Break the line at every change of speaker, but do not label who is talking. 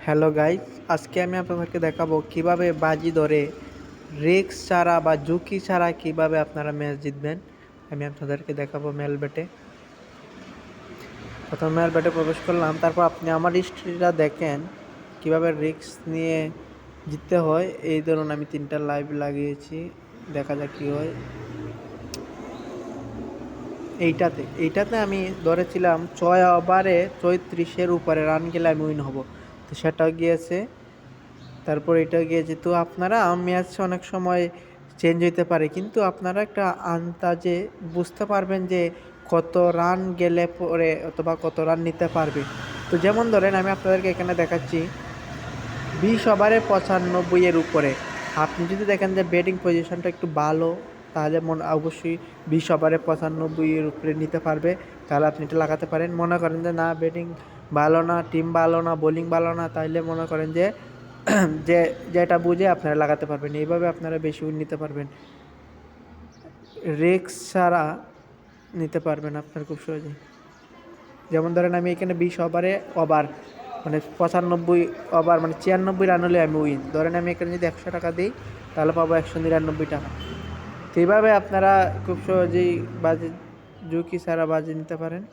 Hello guys, আজকে আমি আপনাদেরকে দেখাবো কিভাবে বাজি ধরে রিস্ক ছাড়া বা ঝুঁকি ছাড়া কিভাবে আপনারা ম্যাচ জিতবেন। আমি আপনাদেরকে দেখাবো মেল ব্যাটে। প্রথমে মেল ব্যাটে প্রবেশ করলাম, তারপর আপনি আমার হিস্ট্রিটা দেখেন কিভাবে রিস্ক নিয়ে জিততে হয়। এই ধরুন আমি 3টা লাইভ লাগিয়েছি, দেখা যাক কী হয়। এইটাতে আমি ধরেছিলাম 6 ওভারে 34-এর উপরে রান গেলে আমি উইন হব, তো সেটাও গিয়েছে। তারপর এটা গিয়েছে। তো আপনারা ম্যাচ অনেক সময় চেঞ্জ হইতে পারে, কিন্তু আপনারা একটা আন্দাজে বুঝতে পারবেন যে কত রান গেলে পরে অথবা কত রান নিতে পারবে। তো যেমন ধরেন আমি আপনাদেরকে এখানে দেখাচ্ছি 20 ওভারে 95-এর উপরে। আপনি যদি দেখেন যে ব্যাটিং পজিশনটা একটু ভালো, তাহলে অবশ্যই 20 ওভারে 95-এর উপরে নিতে পারবে, তাহলে আপনি এটা লাগাতে পারেন। মনে করেন যে না, ব্যাটিং ভালো না, টিম ভালো না, বোলিং ভালো না, তাইলে মনে করেন যে যে যেটা বুঝে আপনারা লাগাতে পারবেন। এইভাবে আপনারা বেশি উইন নিতে পারবেন, রিস্ক ছাড়া নিতে পারবেন আপনার খুব সহজেই। যেমন ধরেন আমি এখানে 20 ওভার মানে 95 ওভার মানে 96 রান হলে আমি উইন। ধরেন আমি এখানে যদি 100 টাকা দিই, তাহলে পাবো 199 টাকা। তো এইভাবে আপনারা খুব সহজেই বাজি ঝুঁকি ছাড়া বাজি নিতে পারেন।